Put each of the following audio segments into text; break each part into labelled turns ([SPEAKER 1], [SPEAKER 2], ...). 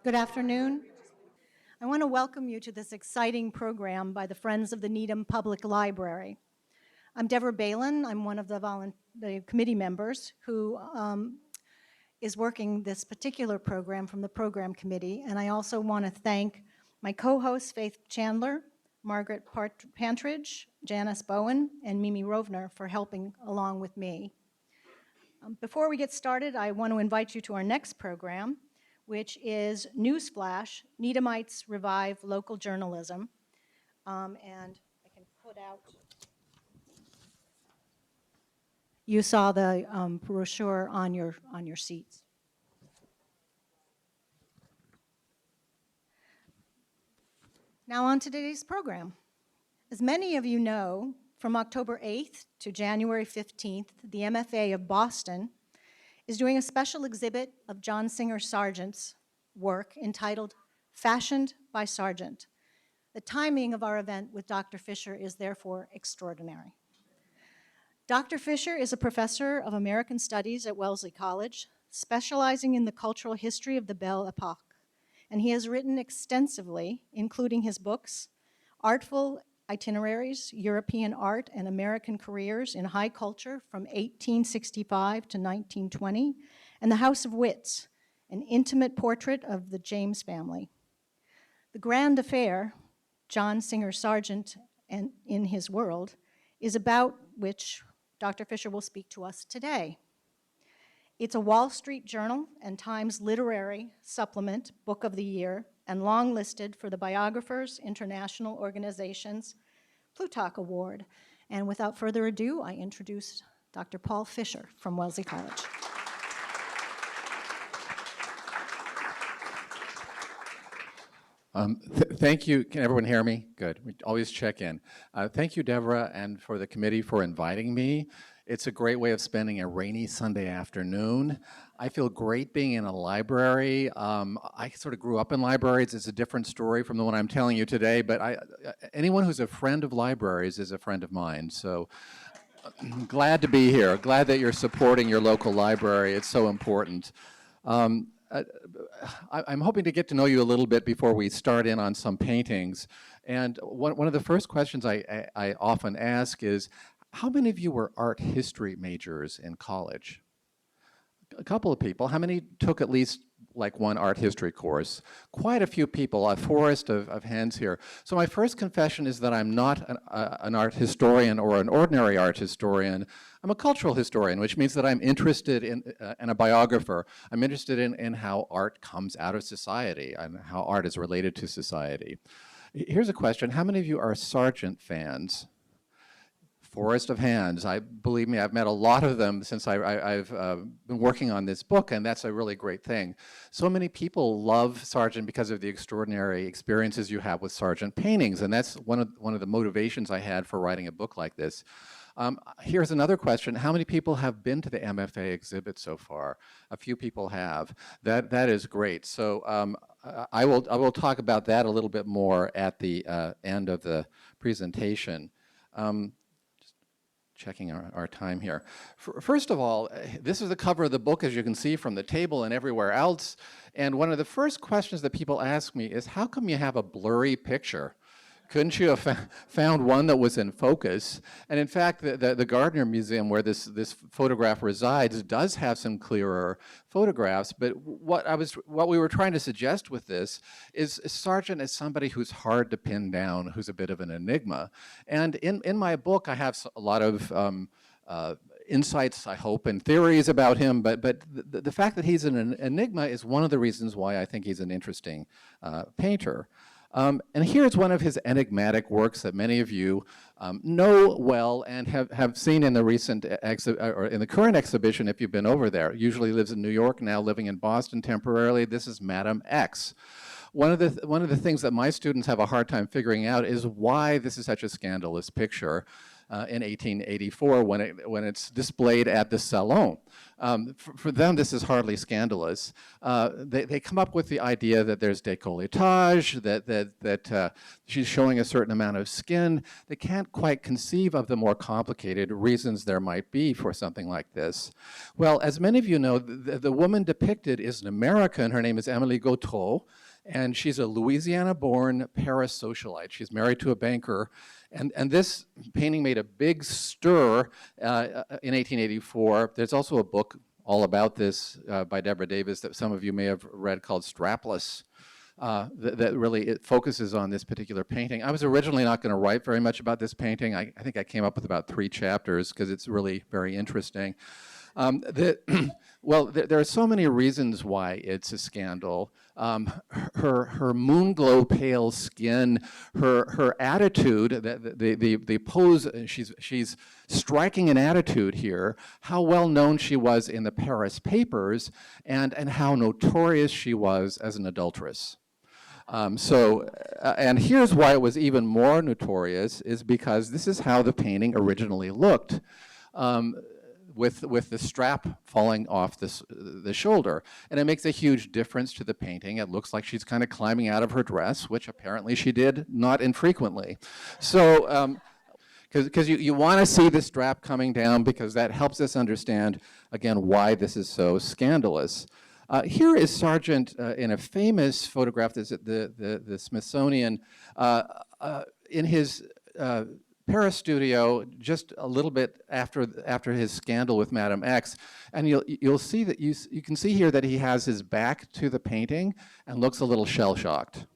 [SPEAKER 1] Good afternoon. I want to welcome you to this exciting program by the Friends of the Needham Public Library. I'm Deborah Balin. I'm one of the committee members who is working this particular program from the program committee. And I also want to thank my co-hosts, Faith Chandler, Margaret Pantridge, Janice Bowen, and Mimi Rovner for helping along with me. Before we get started, I want to invite you to our next program, which is Newsflash, Needhamites Revive Local Journalism. And I can put out, you saw the brochure on your seats. Now on to today's program. As many of you know, from October 8th to January 15th, the MFA of Boston is doing a special exhibit of John Singer Sargent's work entitled Fashioned by Sargent. The timing of our event with Dr. Fisher is therefore extraordinary. Dr. Fisher is a professor of American Studies at Wellesley College, specializing in the cultural history of the Belle Epoque, and he has written extensively, including his books, Artful Itineraries, European Art and American Careers in High Culture from 1865 to 1920, and The House of Wits, an intimate portrait of the James family. The grand affair, John Singer Sargent and in His World, is about which Dr. Fisher will speak to us today. It's a Wall Street Journal and Times Literary Supplement Book of the Year and long listed for the Biographers International Organization's Plutarch Award. And without further ado, I introduce Dr. Paul Fisher from Wellesley College.
[SPEAKER 2] Thank you. Can everyone hear me? Good. We always check in. Thank you, Deborah, and for the committee for inviting me. It's a great way of spending a rainy Sunday afternoon. I feel great being in a library. I sort of grew up in libraries. It's a different story from the one I'm telling you today, but anyone who's a friend of libraries is a friend of mine. So I'm glad to be here. Glad that you're supporting your local library. It's so important. I'm hoping to get to know you a little bit before we start in on some paintings. And one of the first questions I often ask is, how many of you were art history majors in college? A couple of people. How many took at least like one art history course? Quite a few people, a forest of hands here. So my first confession is that I'm not an art historian or an ordinary art historian. I'm a cultural historian, which means that I'm interested in, and a biographer. I'm interested in how art comes out of society and how art is related to society. Here's a question. How many of you are Sargent fans? Forest of hands. Believe me, I've met a lot of them since I've been working on this book, and that's a really great thing. So many people love Sargent because of the extraordinary experiences you have with Sargent paintings, and that's one of the motivations I had for writing a book like this. Here's another question. How many people have been to the MFA exhibit so far? A few people have. That is great. So I will talk about that a little bit more at the end of the presentation. Checking our time here. First of all, this is the cover of the book, as you can see from the table and everywhere else. And one of the first questions that people ask me is, how come you have a blurry picture? Couldn't you have found one that was in focus? And in fact, the Gardner Museum, where this photograph resides, does have some clearer photographs. But what we were trying to suggest with this is Sargent is somebody who's hard to pin down, who's a bit of an enigma. And in my book, I have a lot of insights, I hope, and theories about him. But the fact that he's an enigma is one of the reasons why I think he's an interesting painter. And here's one of his enigmatic works that many of you know well and have seen in the recent or in the current exhibition if you've been over there. Usually lives in New York, now living in Boston temporarily. This is Madame X. One of the things that my students have a hard time figuring out is why this is such a scandalous picture. in 1884 when it's displayed at the Salon. For them, this is hardly scandalous. They come up with the idea that there's décolletage, that she's showing a certain amount of skin. They can't quite conceive of the more complicated reasons there might be for something like this. Well, as many of you know, the woman depicted is an American. Her name is Emily Gautreau, and she's a Louisiana-born Paris socialite. She's married to a banker. And this painting made a big stir in 1884. There's also a book all about this by Deborah Davis that some of you may have read called Strapless, that really it focuses on this particular painting. I was originally not going to write very much about this painting. I think I came up with about 3 chapters because it's really very interesting. Well, there are so many reasons why it's a scandal. Her moon glow pale skin, her attitude, the pose, she's striking an attitude here, how well known she was in the Paris papers, and how notorious she was as an adulteress. And here's why it was even more notorious, is because this is how the painting originally looked. With the strap falling off the shoulder. And it makes a huge difference to the painting. It looks like she's kind of climbing out of her dress, which apparently she did not infrequently. So, because you want to see the strap coming down, because that helps us understand, again, why this is so scandalous. Here is Sargent in a famous photograph that's at the Smithsonian in his Paris studio just a little bit after his scandal with Madame X, and you'll see that you can see here that he has his back to the painting and looks a little shell-shocked.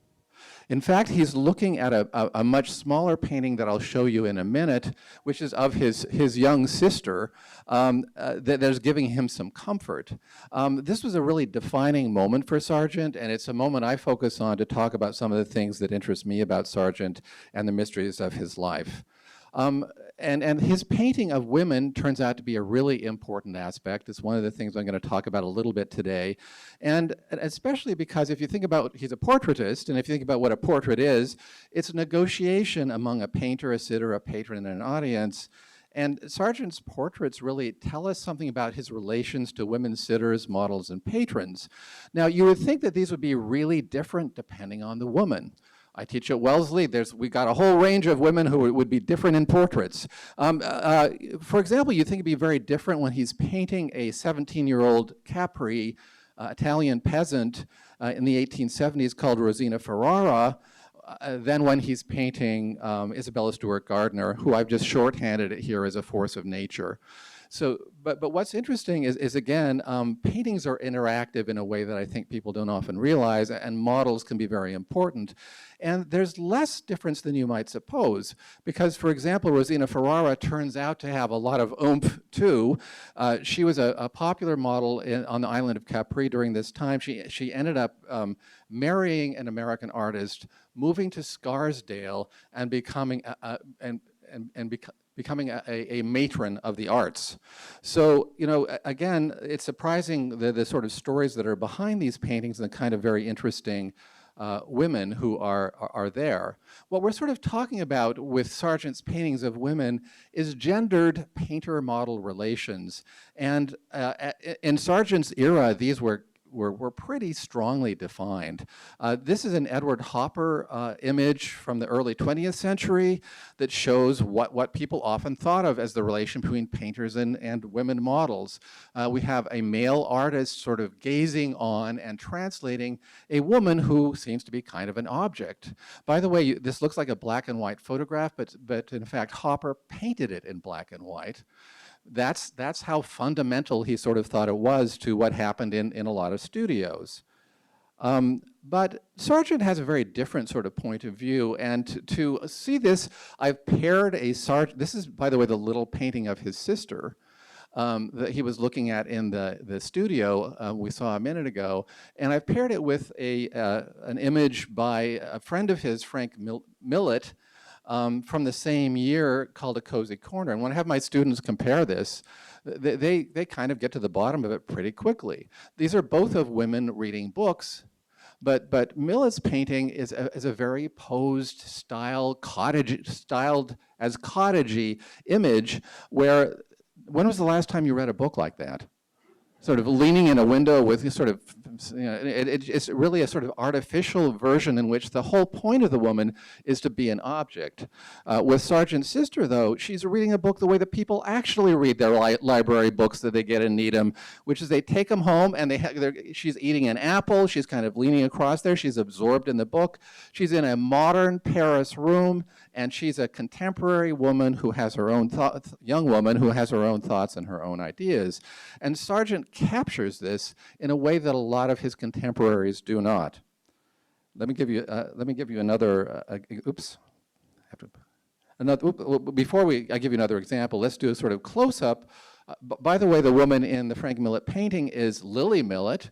[SPEAKER 2] In fact, he's looking at a much smaller painting that I'll show you in a minute, which is of his young sister, that is giving him some comfort. This was a really defining moment for Sargent, and it's a moment I focus on to talk about some of the things that interest me about Sargent and the mysteries of his life. And his painting of women turns out to be a really important aspect. It's one of the things I'm going to talk about a little bit today. And especially because if you think about, he's a portraitist, and if you think about what a portrait is, it's a negotiation among a painter, a sitter, a patron, and an audience. And Sargent's portraits really tell us something about his relations to women sitters, models, and patrons. Now, you would think that these would be really different depending on the woman. I teach at Wellesley. We got a whole range of women who would be different in portraits. For example, you think it'd be very different when he's painting a 17-year-old Capri Italian peasant in the 1870s called Rosina Ferrara, than when he's painting Isabella Stewart Gardner, who I've just shorthanded it here as a force of nature. So, but what's interesting is again, paintings are interactive in a way that I think people don't often realize, and models can be very important. And there's less difference than you might suppose, because, for example, Rosina Ferrara turns out to have a lot of oomph, too. She was a popular model on the island of Capri during this time. She ended up marrying an American artist, moving to Scarsdale, and becoming becoming a matron of the arts. So, you know, again, it's surprising the sort of stories that are behind these paintings and the kind of very interesting women who are there. What we're sort of talking about with Sargent's paintings of women is gendered painter-model relations. And in Sargent's era, these were pretty strongly defined. This is an Edward Hopper image from the early 20th century that shows what people often thought of as the relation between painters and women models. We have a male artist sort of gazing on and translating a woman who seems to be kind of an object. By the way, this looks like a black and white photograph, but in fact, Hopper painted it in black and white. That's how fundamental he sort of thought it was to what happened in a lot of studios. But Sargent has a very different sort of point of view, and to see this, I've paired this is, by the way, the little painting of his sister that he was looking at in the studio we saw a minute ago, and I've paired it with an image by a friend of his, Frank Millett, from the same year called A Cozy Corner. And when I have my students compare this, they kind of get to the bottom of it pretty quickly. These are both of women reading books, but Millett's painting is a very posed style, cottage-styled as cottagey image where, when was the last time you read a book like that? Sort of leaning in a window with sort of, it's really a sort of artificial version in which the whole point of the woman is to be an object. With Sargent's sister, though, she's reading a book the way that people actually read their library books that they get in Needham, which is they take them home and she's eating an apple, she's kind of leaning across there, she's absorbed in the book, she's in a modern Paris room, and she's a contemporary woman who has her own young woman who has her own thoughts and her own ideas. And Sargent captures this in a way that a lot of his contemporaries do not. Let me give you another. Before I give you another example, let's do a sort of close-up. By the way, the woman in the Frank Millet painting is Lily Millet,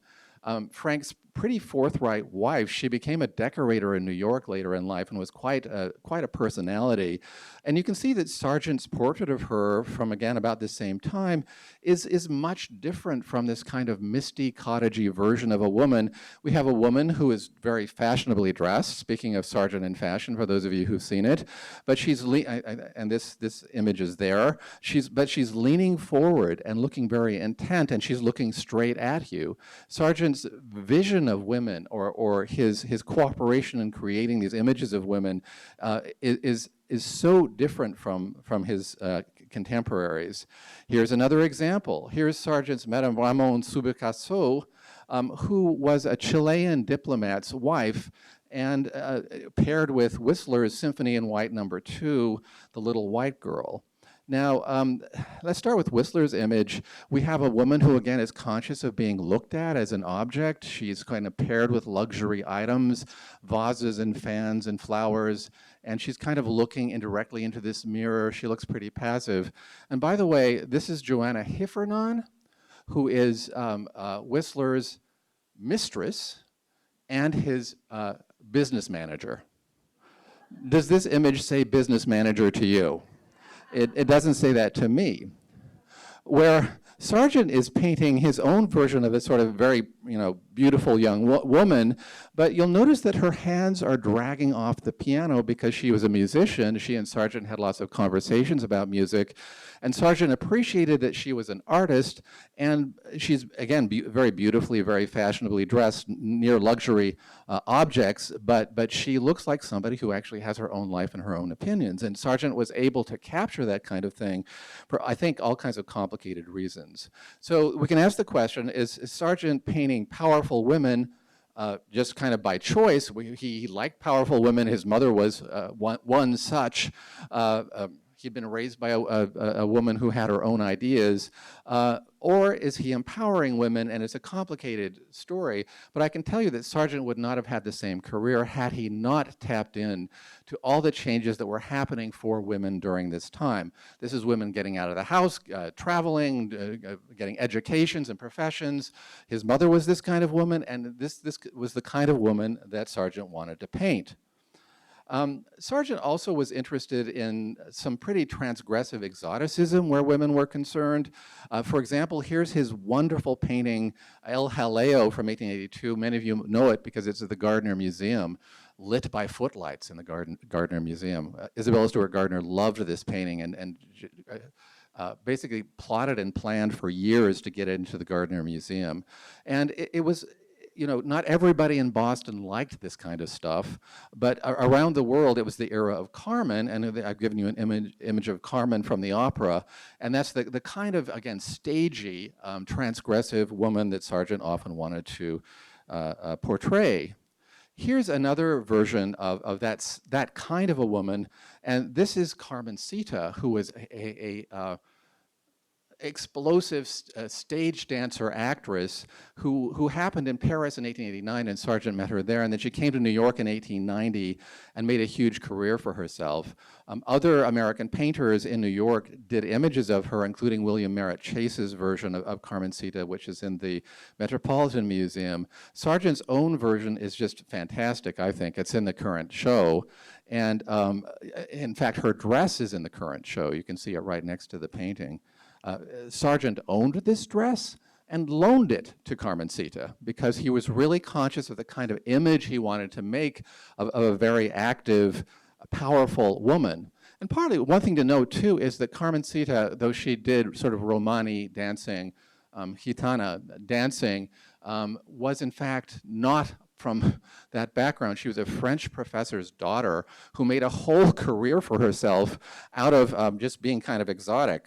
[SPEAKER 2] Frank's pretty forthright wife. She became a decorator in New York later in life and was quite a personality. And you can see that Sargent's portrait of her from, again, about the same time is much different from this kind of misty, cottagey version of a woman. We have a woman who is very fashionably dressed, speaking of Sargent and fashion, for those of you who've seen it. But she's, and this image is there, but she's leaning forward and looking very intent, and she's looking straight at you. Sargent's vision of women, or his cooperation in creating these images of women, is so different from his contemporaries. Here's another example. Here's Sargent's Madame Ramon Subercaseau, who was a Chilean diplomat's wife, and paired with Whistler's Symphony in White No. 2, The Little White Girl. Now, let's start with Whistler's image. We have a woman who, again, is conscious of being looked at as an object. She's kind of paired with luxury items, vases and fans and flowers, and she's kind of looking indirectly into this mirror. She looks pretty passive. And by the way, this is Joanna Hiffernan, who is Whistler's mistress and his business manager. Does this image say business manager to you? It doesn't say that to me. Where Sargent is painting his own version of a sort of very, beautiful young woman, but you'll notice that her hands are dragging off the piano because she was a musician. She and Sargent had lots of conversations about music, and Sargent appreciated that she was an artist, and she's, again, very beautifully, very fashionably dressed, near luxury objects, but she looks like somebody who actually has her own life and her own opinions, and Sargent was able to capture that kind of thing for, I think, all kinds of complicated reasons. So we can ask the question, is Sargent painting powerful women just kind of by choice? He liked powerful women. His mother was one such. He'd been raised by a woman who had her own ideas. Or is he empowering women? And it's a complicated story, but I can tell you that Sargent would not have had the same career had he not tapped in to all the changes that were happening for women during this time. This is women getting out of the house, traveling, getting educations and professions. His mother was this kind of woman, and this was the kind of woman that Sargent wanted to paint. Sargent also was interested in some pretty transgressive exoticism where women were concerned. For example, here's his wonderful painting, El Jaleo from 1882. Many of you know it because it's at the Gardner Museum, lit by footlights in the Gardner Museum. Isabella Stewart Gardner loved this painting and basically plotted and planned for years to get it into the Gardner Museum. And it was, not everybody in Boston liked this kind of stuff, but around the world, it was the era of Carmen, and I've given you an image of Carmen from the opera, and that's the kind of, again, stagey, transgressive woman that Sargent often wanted to portray. Here's another version of that kind of a woman, and this is Carmencita, who was a explosive stage dancer actress who happened in Paris in 1889, and Sargent met her there, and then she came to New York in 1890 and made a huge career for herself. Other American painters in New York did images of her, including William Merritt Chase's version of Carmencita, which is in the Metropolitan Museum. Sargent's own version is just fantastic, I think. It's in the current show, and in fact, her dress is in the current show. You can see it right next to the painting. Sargent owned this dress and loaned it to Carmencita because he was really conscious of the kind of image he wanted to make of a very active, powerful woman. And partly, one thing to note too is that Carmencita, though she did sort of Romani dancing, Gitana dancing, was in fact not from that background. She was a French professor's daughter who made a whole career for herself out of just being kind of exotic.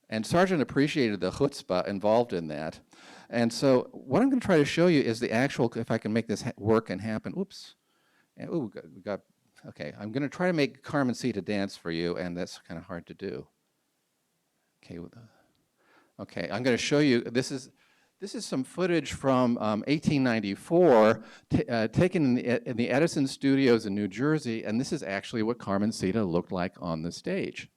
[SPEAKER 2] And Sargent appreciated the chutzpah involved in that. And so what I'm going to try to show you is the actual, if I can make this work and happen. Oops. Ooh, we got, okay. I'm going to try to make Carmencita dance for you, and that's kind of hard to do. Okay. Okay, I'm going to show you, this is some footage from 1894 taken in the Edison Studios in New Jersey, and this is actually what Carmencita looked like on the stage.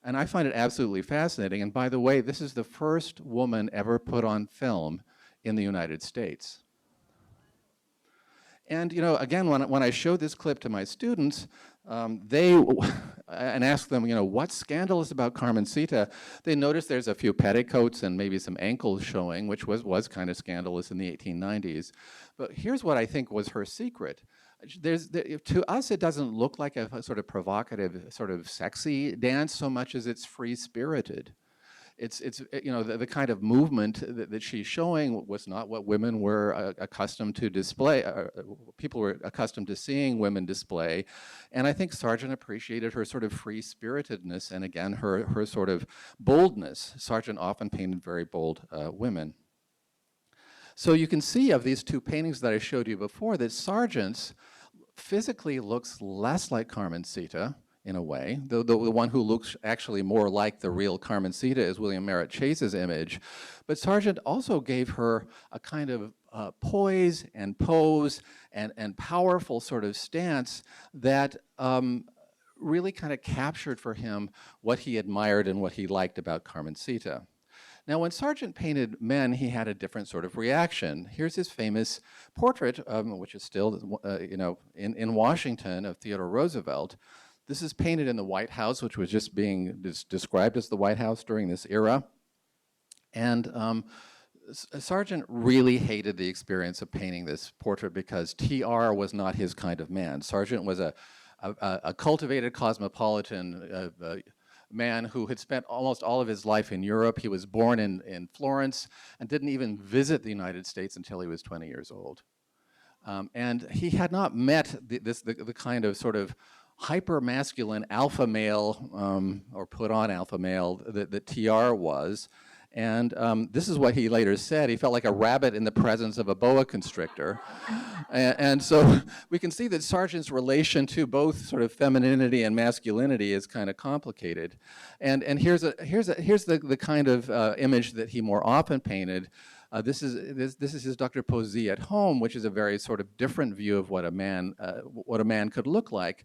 [SPEAKER 2] And I find it absolutely fascinating. And by the way, this is the first woman ever put on film in the United States. And again, when I showed this clip to my students, and asked them, what's scandalous about Carmencita? They noticed there's a few petticoats and maybe some ankles showing, which was kind of scandalous in the 1890s. But here's what I think was her secret. To us, it doesn't look like a sort of provocative, sort of sexy dance so much as it's free-spirited. It's the kind of movement that she's showing was not what women were accustomed to display. People were accustomed to seeing women display, and I think Sargent appreciated her sort of free-spiritedness and again her sort of boldness. Sargent often painted very bold women. So you can see of these two paintings that I showed you before that Sargent's physically looks less like Carmencita in a way. The one who looks actually more like the real Carmencita is William Merritt Chase's image. But Sargent also gave her a kind of poise and pose and powerful sort of stance that really kind of captured for him what he admired and what he liked about Carmencita. Now, when Sargent painted men, he had a different sort of reaction. Here's his famous portrait, which is still, in Washington, of Theodore Roosevelt. This is painted in the White House, which was just being described as the White House during this era. And Sargent really hated the experience of painting this portrait because TR was not his kind of man. Sargent was a cultivated cosmopolitan man who had spent almost all of his life in Europe. He was born in Florence and didn't even visit the United States until he was 20 years old. And he had not met the kind of sort of hyper-masculine alpha male, or put-on alpha male that TR was. And this is what he later said. He felt like a rabbit in the presence of a boa constrictor. And so we can see that Sargent's relation to both sort of femininity and masculinity is kind of complicated. And here's the kind of image that he more often painted. This is his Dr. Posey at home, which is a very sort of different view of what a man could look like.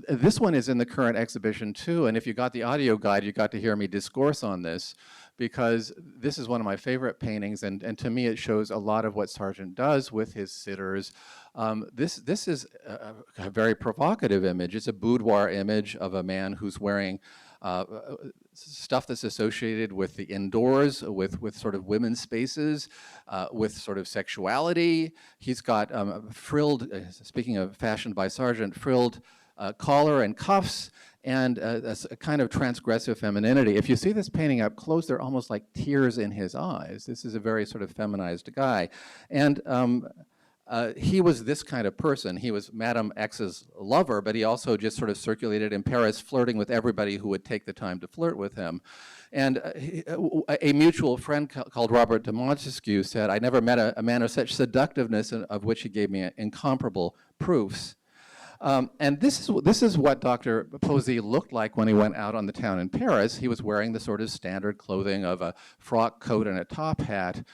[SPEAKER 2] This one is in the current exhibition too, and if you got the audio guide, you got to hear me discourse on this, because this is one of my favorite paintings, and to me it shows a lot of what Sargent does with his sitters. This is a very provocative image. It's a boudoir image of a man who's wearing stuff that's associated with the indoors, with sort of women's spaces, with sort of sexuality. He's got frilled, speaking of fashioned by Sargent, frilled collar and cuffs, and a kind of transgressive femininity. If you see this painting up close, they're almost like tears in his eyes. This is a very sort of feminized guy. And he was this kind of person. He was Madame X's lover, but he also just sort of circulated in Paris, flirting with everybody who would take the time to flirt with him. And a mutual friend called Robert de Montesquieu said, "I never met a man of such seductiveness, of which he gave me incomparable proofs." And this is what Dr. Posey looked like when he went out on the town in Paris. He was wearing the sort of standard clothing of a frock coat and a top hat,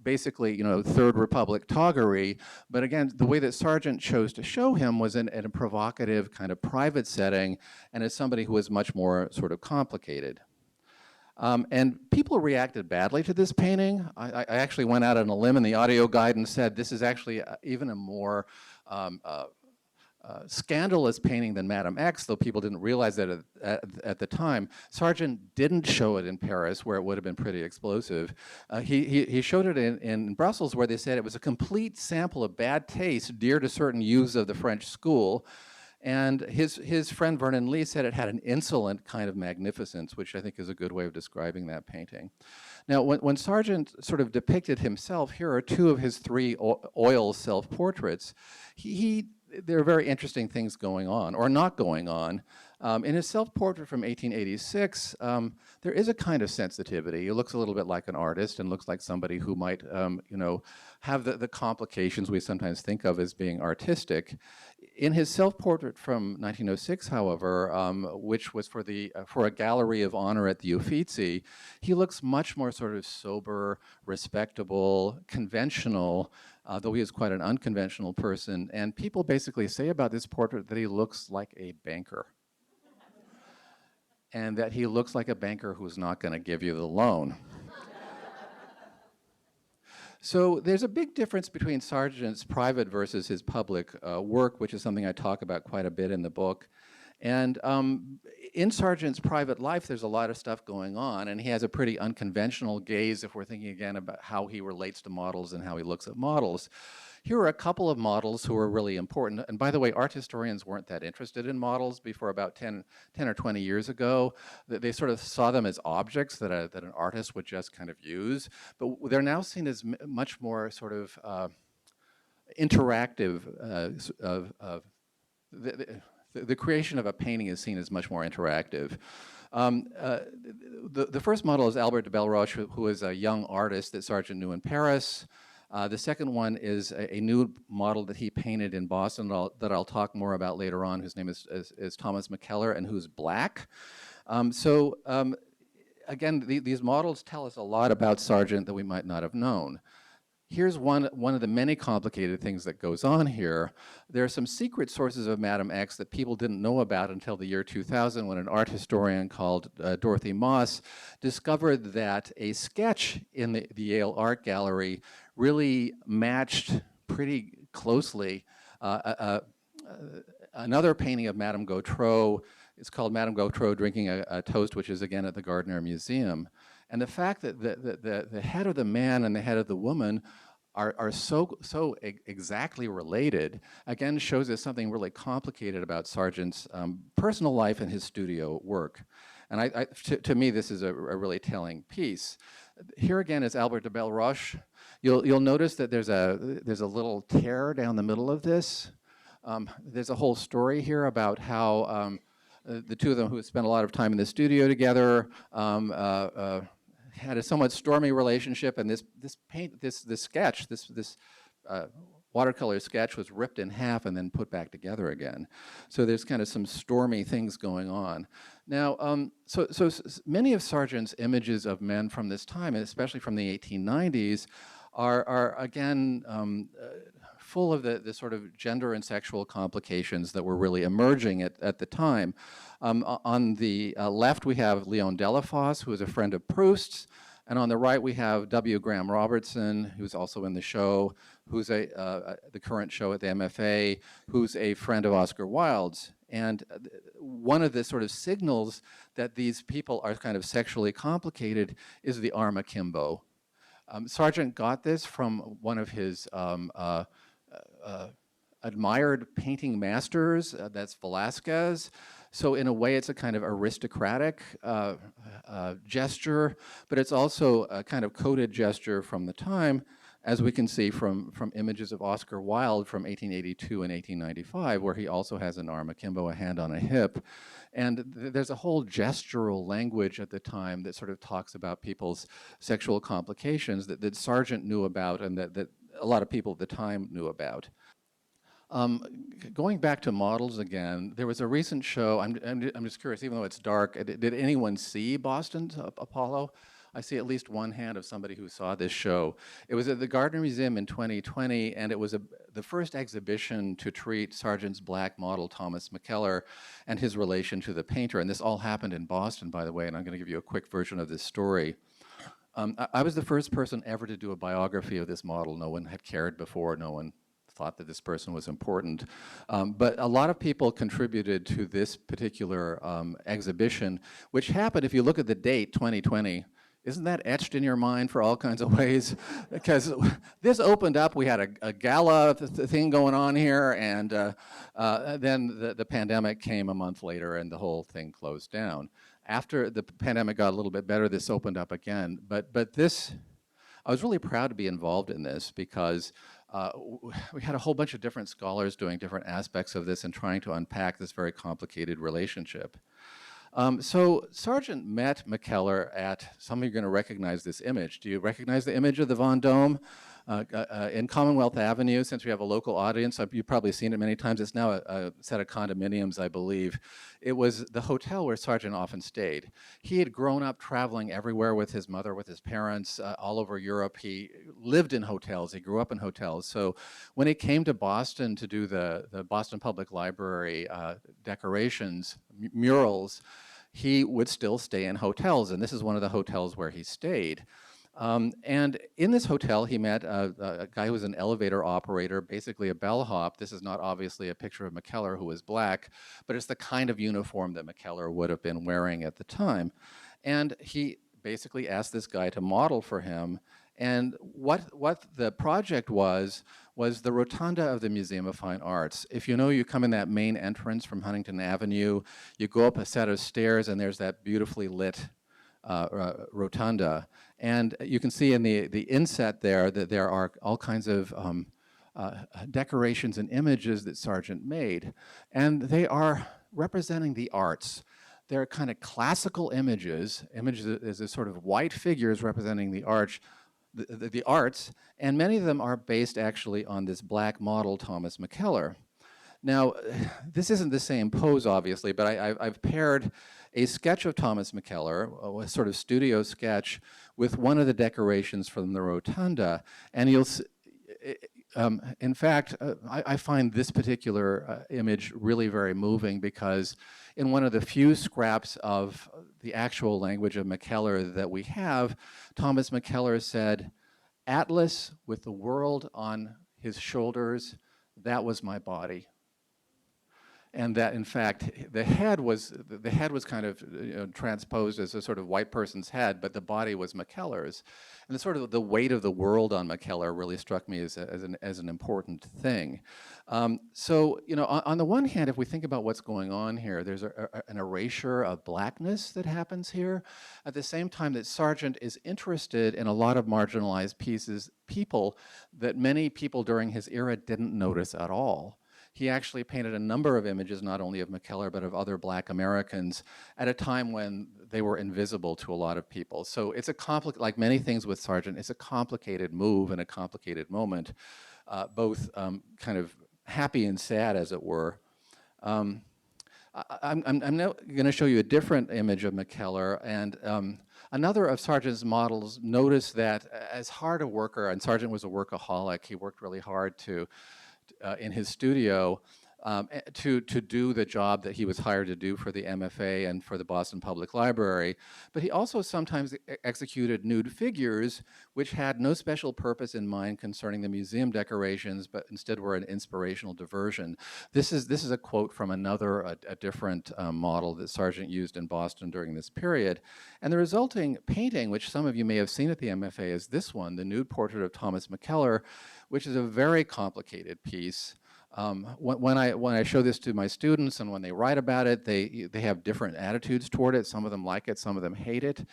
[SPEAKER 2] basically, Third Republic toggery. But again, the way that Sargent chose to show him was in a provocative kind of private setting, and as somebody who was much more sort of complicated. And people reacted badly to this painting. I actually went out on a limb in the audio guide and said this is actually even a more scandalous painting than Madame X, though people didn't realize that at the time. Sargent didn't show it in Paris, where it would have been pretty explosive. He showed it in Brussels, where they said it was a complete sample of bad taste dear to certain youths of the French school. And his friend Vernon Lee said it had an insolent kind of magnificence, which I think is a good way of describing that painting. Now, when Sargent sort of depicted himself, here are two of his three oil self-portraits. There are very interesting things going on, or not going on. In his self-portrait from 1886, there is a kind of sensitivity. He looks a little bit like an artist and looks like somebody who might, have the complications we sometimes think of as being artistic. In his self-portrait from 1906, however, which was for a gallery of honor at the Uffizi, he looks much more sort of sober, respectable, conventional, though he is quite an unconventional person. And people basically say about this portrait that he looks like a banker. And that he looks like a banker who's not going to give you the loan. So there's a big difference between Sargent's private versus his public work, which is something I talk about quite a bit in the book. And in Sargent's private life, there's a lot of stuff going on, and he has a pretty unconventional gaze if we're thinking again about how he relates to models and how he looks at models. Here are a couple of models who are really important. And by the way, art historians weren't that interested in models before about 10 or 20 years ago. They sort of saw them as objects that an artist would just kind of use. But they're now seen as much more sort of interactive. The creation of a painting is seen as much more interactive. The first model is Albert de Belleroche, who is a young artist that Sargent knew in Paris. The second one is a new model that he painted in Boston that I'll talk more about later on, whose name is Thomas McKeller, and who's black. Again, these models tell us a lot about Sargent that we might not have known. Here's one of the many complicated things that goes on here. There are some secret sources of Madame X that people didn't know about until the year 2000, when an art historian called Dorothy Moss discovered that a sketch in the Yale Art Gallery really matched pretty closely another painting of Madame Gautreau. It's called Madame Gautreau Drinking a Toast, which is again at the Gardner Museum. And the fact that the head of the man and the head of the woman are so exactly related, again, shows us something really complicated about Sargent's personal life and his studio work. And to me, this is a really telling piece. Here again is Albert de Belleroche. You'll notice that there's a little tear down the middle of this. There's a whole story here about how the two of them, who spent a lot of time in the studio together, had a somewhat stormy relationship, and this watercolor sketch was ripped in half and then put back together again. So there's kind of some stormy things going on. Now, so many of Sargent's images of men from this time, and especially from the 1890s, are again full of the sort of gender and sexual complications that were really emerging at the time. On the left, we have Léon Delafosse, who is a friend of Proust's, and on the right, we have W. Graham Robertson, who's also in the show, who's the current show at the MFA, who's a friend of Oscar Wilde's. And one of the sort of signals that these people are kind of sexually complicated is the arm akimbo. Sargent got this from one of his admired painting masters, that's Velázquez. So in a way, it's a kind of aristocratic gesture, but it's also a kind of coded gesture from the time, as we can see from images of Oscar Wilde from 1882 and 1895, where he also has an arm akimbo, a hand on a hip. And there's a whole gestural language at the time that sort of talks about people's sexual complications that Sargent knew about and that a lot of people at the time knew about. Going back to models again, there was a recent show, I'm just curious, even though it's dark, did anyone see Boston's Apollo? I see at least one hand of somebody who saw this show. It was at the Gardner Museum in 2020, and it was the first exhibition to treat Sargent's black model, Thomas McKeller, and his relation to the painter. And this all happened in Boston, by the way, and I'm going to give you a quick version of this story. I was the first person ever to do a biography of this model. No one had cared before. No one thought that this person was important. But a lot of people contributed to this particular exhibition, which happened, if you look at the date, 2020, Isn't that etched in your mind for all kinds of ways? Because this opened up, we had a gala thing going on here, and then the pandemic came a month later and the whole thing closed down. After the pandemic got a little bit better, this opened up again. But this, I was really proud to be involved in this because we had a whole bunch of different scholars doing different aspects of this and trying to unpack this very complicated relationship. So Sargent met McKeller at, some of you are going to recognize this image. Do you recognize the image of the Vendôme? In Commonwealth Avenue, since we have a local audience, you've probably seen it many times. It's now a set of condominiums, I believe. It was the hotel where Sargent often stayed. He had grown up traveling everywhere with his mother, with his parents, all over Europe. He lived in hotels. He grew up in hotels. So when he came to Boston to do the Boston Public Library decorations, murals, he would still stay in hotels, and this is one of the hotels where he stayed. And in this hotel, he met a guy who was an elevator operator, basically a bellhop. This is not obviously a picture of McKeller, who was black, but it's the kind of uniform that McKeller would have been wearing at the time. And he basically asked this guy to model for him. And what the project was the rotunda of the Museum of Fine Arts. If you know, you come in that main entrance from Huntington Avenue, you go up a set of stairs, and there's that beautifully lit rotunda. And you can see in the inset there that there are all kinds of decorations and images that Sargent made. And they are representing the arts. They're kind of classical images as a sort of white figures representing the arts, and many of them are based actually on this black model, Thomas McKeller. Now, this isn't the same pose, obviously, but I've paired a sketch of Thomas McKeller, a sort of studio sketch, with one of the decorations from the rotunda. And you'll see, in fact, I find this particular image really very moving because in one of the few scraps of the actual language of McKeller that we have, Thomas McKeller said, "Atlas with the world on his shoulders, that was my body." And that, in fact, the head was kind of transposed as a sort of white person's head, but the body was McKeller's. And the sort of the weight of the world on McKeller really struck me as an important thing. So, you know, on the one hand, if we think about what's going on here, there's an erasure of blackness that happens here. At the same time that Sargent is interested in a lot of marginalized people that many people during his era didn't notice at all. He actually painted a number of images, not only of McKeller, but of other black Americans at a time when they were invisible to a lot of people. So it's like many things with Sargent, it's a complicated move and a complicated moment, both kind of happy and sad, as it were. I'm now going to show you a different image of McKeller, and another of Sargent's models noticed that as hard a worker, and Sargent was a workaholic, he worked really hard in his studio to do the job that he was hired to do for the MFA and for the Boston Public Library. But he also sometimes executed nude figures which had no special purpose in mind concerning the museum decorations, but instead were an inspirational diversion. This is a quote from a different model that Sargent used in Boston during this period. And the resulting painting, which some of you may have seen at the MFA, is this one, the nude portrait of Thomas McKeller, which is a very complicated piece. When I show this to my students and when they write about it, they have different attitudes toward it. Some of them like it, some of them hate it.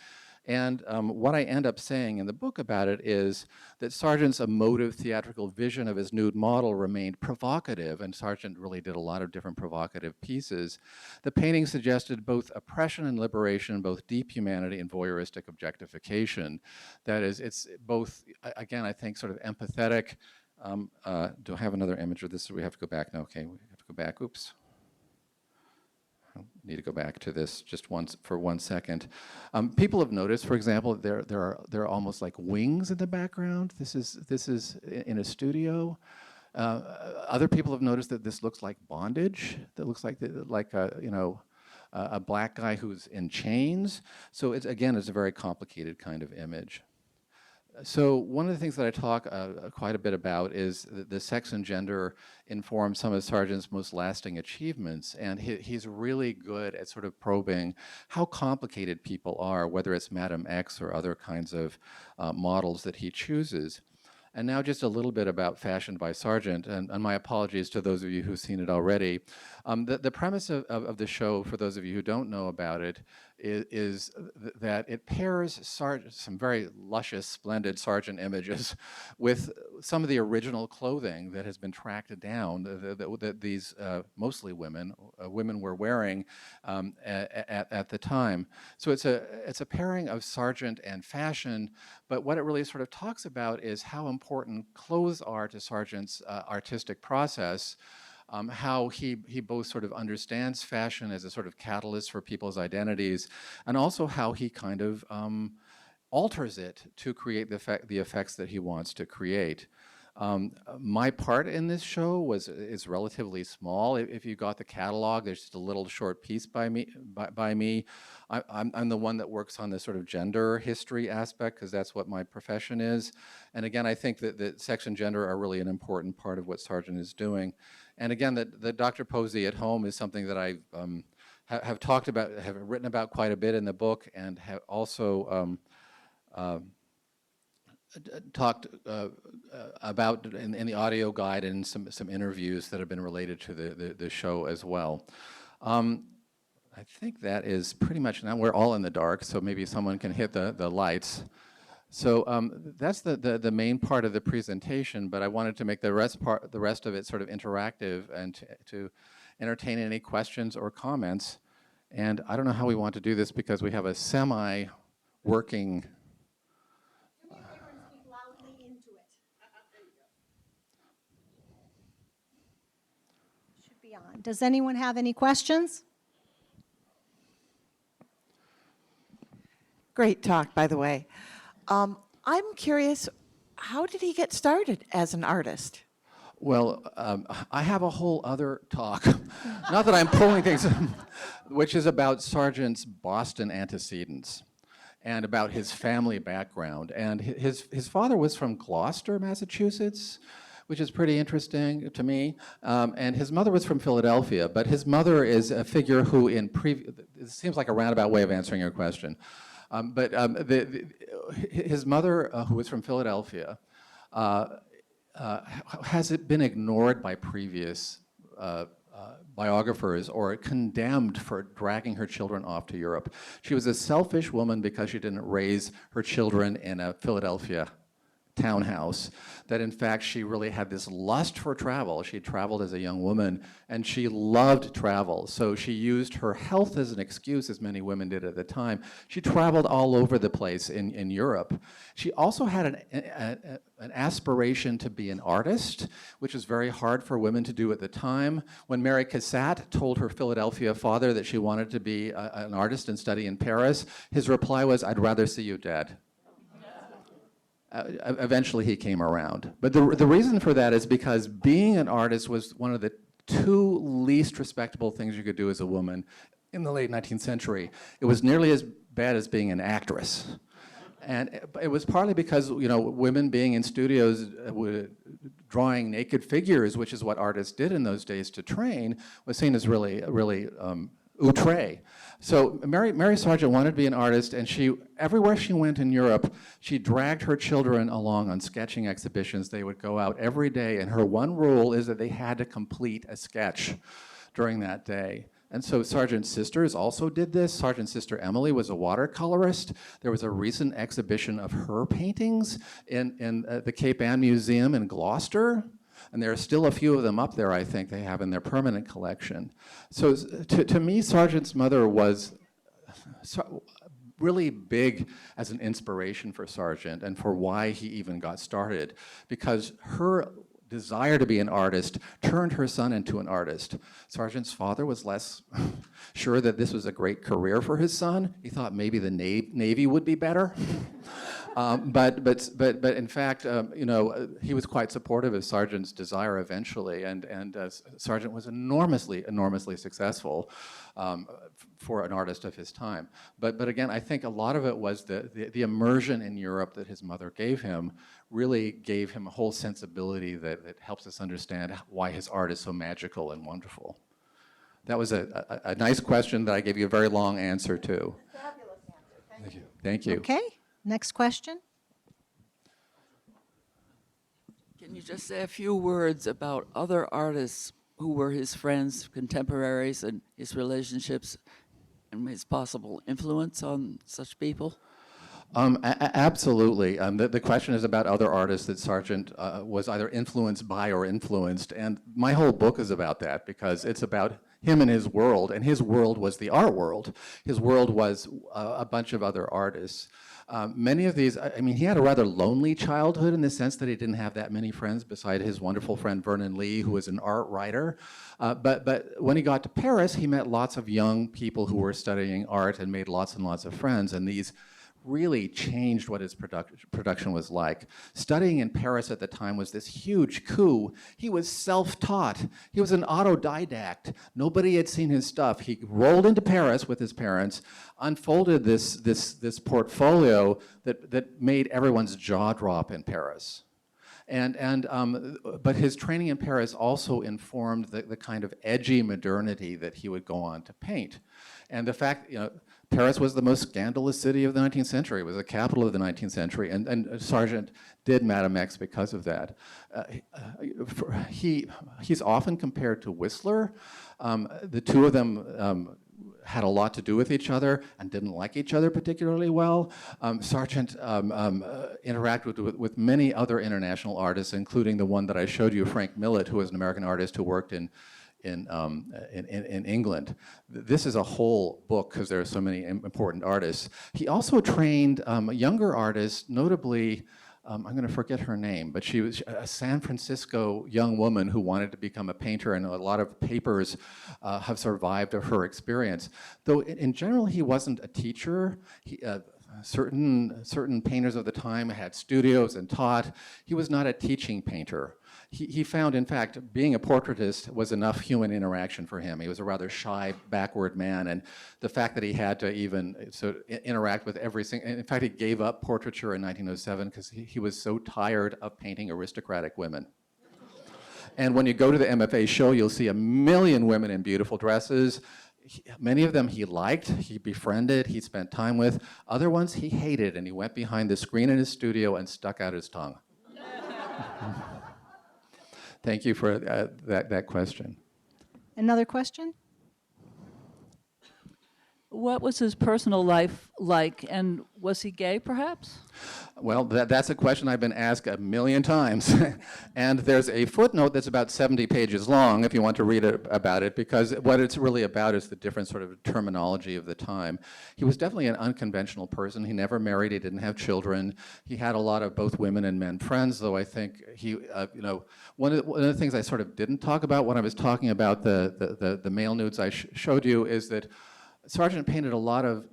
[SPEAKER 2] And what I end up saying in the book about it is that Sargent's emotive theatrical vision of his nude model remained provocative, and Sargent really did a lot of different provocative pieces. The painting suggested both oppression and liberation, both deep humanity and voyeuristic objectification. That is, it's both, again, I think, sort of empathetic. Do I have another image of this? Or we have to go back? No, okay, we have to go back. Oops. I need to go back to this just once for 1 second. People have noticed, for example, there are almost like wings in the background. This is in a studio. Other people have noticed that this looks like bondage. That looks like a black guy who's in chains. So it's a very complicated kind of image. So one of the things that I talk quite a bit about is the sex and gender inform some of Sargent's most lasting achievements, and he's really good at sort of probing how complicated people are, whether it's Madame X or other kinds of models that he chooses. And now just a little bit about Fashion by Sargent, and my apologies to those of you who've seen it already. The premise of the show, for those of you who don't know about it, is that it pairs some very luscious, splendid Sargent images with some of the original clothing that has been tracked down that these mostly women were wearing at the time. So it's a pairing of Sargent and fashion, but what it really sort of talks about is how important clothes are to Sargent's artistic process. How he both sort of understands fashion as a sort of catalyst for people's identities, and also how he kind of alters it to create the effects that he wants to create. My part in this show is relatively small. If you got the catalog, there's just a little short piece by me. I'm the one that works on the sort of gender history aspect, because that's what my profession is. And again, I think that sex and gender are really an important part of what Sargent is doing. And again, the Dr. Posey at Home is something that I have talked about, have written about quite a bit in the book, and have also talked about in the audio guide and some interviews that have been related to the show as well. I think that is pretty much, now we're all in the dark, so maybe someone can hit the lights. So that's the main part of the presentation, but I wanted to make the rest of it sort of interactive and to entertain any questions or comments. And I don't know how we want to do this because we have a semi-working.
[SPEAKER 1] Do me a favor and speak loudly into it. Should be on. Does anyone have any questions?
[SPEAKER 3] Great talk, by the way. I'm curious, how did he get started as an artist?
[SPEAKER 2] Well, I have a whole other talk, not that I'm pulling things, which is about Sargent's Boston antecedents and about his family background. And his father was from Gloucester, Massachusetts, which is pretty interesting to me. And his mother was from Philadelphia, but his mother is a figure who it seems like a roundabout way of answering your question. His mother, who was from Philadelphia, has it been ignored by previous biographers or condemned for dragging her children off to Europe. She was a selfish woman because she didn't raise her children in a Philadelphia townhouse, that in fact she really had this lust for travel. She traveled as a young woman and she loved travel. So she used her health as an excuse, as many women did at the time. She traveled all over the place in Europe. She also had an aspiration to be an artist, which was very hard for women to do at the time. When Mary Cassatt told her Philadelphia father that she wanted to be an artist and study in Paris, his reply was, "I'd rather see you dead." Eventually he came around. But the reason for that is because being an artist was one of the two least respectable things you could do as a woman in the late 19th century. It was nearly as bad as being an actress. And it was partly because, you know, women being in studios drawing naked figures, which is what artists did in those days to train, was seen as really outre. So Mary Sargent wanted to be an artist, and everywhere she went in Europe, she dragged her children along on sketching exhibitions. They would go out every day, and her one rule is that they had to complete a sketch during that day. And so Sargent's sisters also did this. Sargent's sister Emily was a watercolorist. There was a recent exhibition of her paintings in the Cape Ann Museum in Gloucester. And there are still a few of them up there, I think, they have in their permanent collection. So to me, Sargent's mother was really big as an inspiration for Sargent and for why he even got started, because her desire to be an artist turned her son into an artist. Sargent's father was less sure that this was a great career for his son. He thought maybe the Navy would be better. But in fact, you know, he was quite supportive of Sargent's desire eventually, and Sargent was enormously successful for an artist of his time. But again, I think a lot of it was the immersion in Europe that his mother gave him really gave him a whole sensibility that helps us understand why his art is so magical and wonderful. That was a nice question that I gave you a very long answer to.
[SPEAKER 1] Fabulous answer.
[SPEAKER 2] Thank you. Thank you.
[SPEAKER 1] Okay, next question.
[SPEAKER 4] Can you just say a few words about other artists who were his friends, contemporaries, and his relationships and his possible influence on such people?
[SPEAKER 2] Absolutely. The question is about other artists that Sargent was either influenced by or influenced, and my whole book is about that because it's about him and his world was the art world. His world was a bunch of other artists. Many of these, I mean, he had a rather lonely childhood in the sense that he didn't have that many friends beside his wonderful friend Vernon Lee, who was an art writer. But when he got to Paris, he met lots of young people who were studying art and made lots and lots of friends, and these really changed what his production was like. Studying in Paris at the time was this huge coup. He was self-taught. He was an autodidact. Nobody had seen his stuff. He rolled into Paris with his parents, unfolded this portfolio that made everyone's jaw drop in Paris. But his training in Paris also informed the kind of edgy modernity that he would go on to paint. And the fact, Paris was the most scandalous city of the 19th century. It was the capital of the 19th century, and Sargent did Madame X because of that. He's often compared to Whistler. The two of them had a lot to do with each other and didn't like each other particularly well. Sargent interacted with many other international artists, including the one that I showed you, Frank Millet, who was an American artist who worked in England. This is a whole book because there are so many important artists. He also trained younger artists, notably, I'm going to forget her name, but she was a San Francisco young woman who wanted to become a painter, and a lot of papers have survived of her experience. Though in general he wasn't a teacher. Certain painters of the time had studios and taught. He was not a teaching painter. He found, in fact, being a portraitist was enough human interaction for him. He was a rather shy, backward man, and the fact that he had to even interact with every single... In fact, he gave up portraiture in 1907 because he was so tired of painting aristocratic women. And when you go to the MFA show, you'll see 1 million women in beautiful dresses. Many of them he liked, he befriended, he spent time with. Other ones he hated, and he went behind the screen in his studio and stuck out his tongue. Thank you for that question.
[SPEAKER 1] Another question?
[SPEAKER 5] What was his personal life like, and was he gay, perhaps?
[SPEAKER 2] Well, that's a question I've been asked 1 million times. And there's a footnote that's about 70 pages long if you want to read about it, because what it's really about is the different sort of terminology of the time. He was definitely an unconventional person. He never married. He didn't have children. He had a lot of both women and men friends, though I think he, one of the things I sort of didn't talk about when I was talking about the male nudes I showed you is that Sargent painted a lot of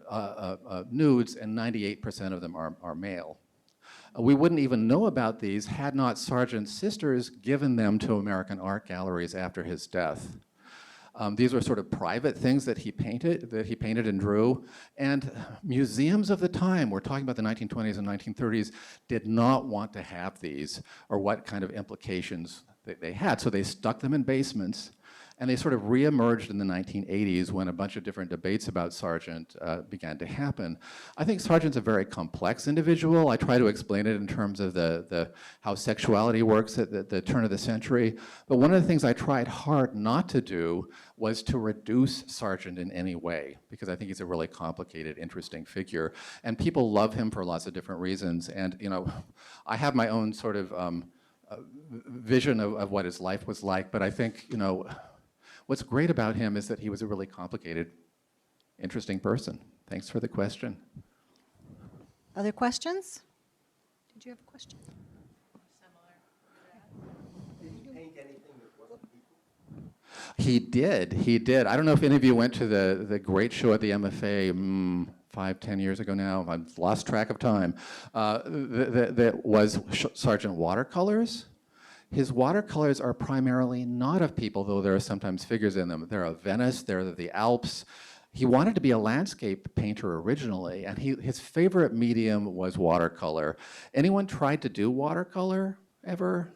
[SPEAKER 2] nudes, and 98% of them are male. We wouldn't even know about these had not Sargent's sisters given them to American art galleries after his death. These were sort of private things that he painted and drew, and museums of the time, we're talking about the 1920s and 1930s, did not want to have these or what kind of implications they had, so they stuck them in basements. And they sort of reemerged in the 1980s when a bunch of different debates about Sargent began to happen. I think Sargent's a very complex individual. I try to explain it in terms of how sexuality works at the turn of the century. But one of the things I tried hard not to do was to reduce Sargent in any way, because I think he's a really complicated, interesting figure. And people love him for lots of different reasons. And I have my own sort of vision of what his life was like, but I think, what's great about him is that he was a really complicated, interesting person. Thanks for the question.
[SPEAKER 1] Other questions? Did you have a question?
[SPEAKER 6] Did he paint anything that wasn't people?
[SPEAKER 2] He did. I don't know if any of you went to the great show at the MFA 5-10 years ago now. I've lost track of time. That was Sargent watercolors. His watercolors are primarily not of people, though there are sometimes figures in them. They're of Venice, they're of the Alps. He wanted to be a landscape painter originally, and his favorite medium was watercolor. Anyone tried to do watercolor ever?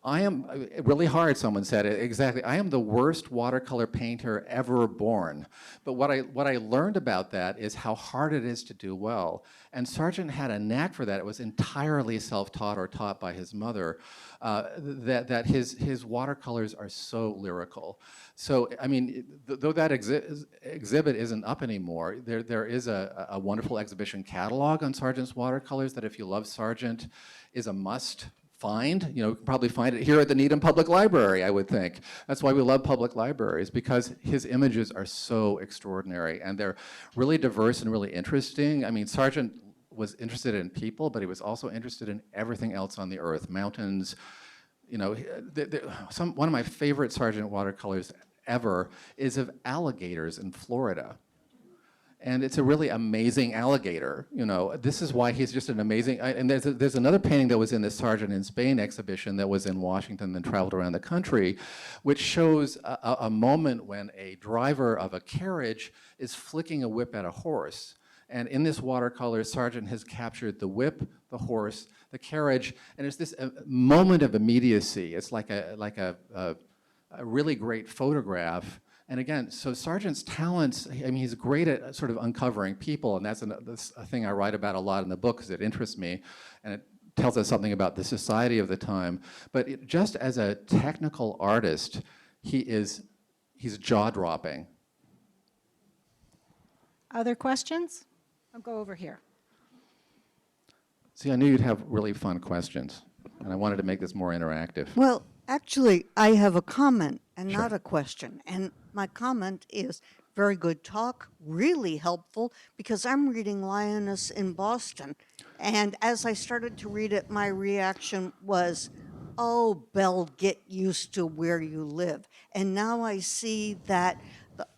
[SPEAKER 2] I am, really hard, someone said it, exactly. I am the worst watercolor painter ever born. But what I learned about that is how hard it is to do well. And Sargent had a knack for that. It was entirely self-taught or taught by his mother, that his watercolors are so lyrical. So, I mean, though that exhibit isn't up anymore, there is a wonderful exhibition catalog on Sargent's watercolors that, if you love Sargent, is a must find. You know, you can probably find it here at the Needham Public Library, I would think. That's why we love public libraries, because his images are so extraordinary, and they're really diverse and really interesting. I mean, Sargent was interested in people, but he was also interested in everything else on the earth, mountains. You know, one of my favorite Sargent watercolors ever is of alligators in Florida. And it's a really amazing alligator. You know, this is why he's just an amazing. And there's another painting that was in the Sargent in Spain exhibition that was in Washington and traveled around the country, which shows a moment when a driver of a carriage is flicking a whip at a horse. And in this watercolor, Sargent has captured the whip, the horse, the carriage, and it's this moment of immediacy. It's like a really great photograph. And again, so Sargent's talents, I mean, he's great at sort of uncovering people, and that's a thing I write about a lot in the book because it interests me, and it tells us something about the society of the time. But just as a technical artist, he's jaw-dropping.
[SPEAKER 1] Other questions? I'll go over here.
[SPEAKER 2] See, I knew you'd have really fun questions, and I wanted to make this more interactive.
[SPEAKER 7] Well, actually, I have a comment and
[SPEAKER 2] Sure.
[SPEAKER 7] not a question. And my comment is very good talk, really helpful, because I'm reading Lioness in Boston. And as I started to read it, my reaction was, oh, Belle, get used to where you live. And now I see that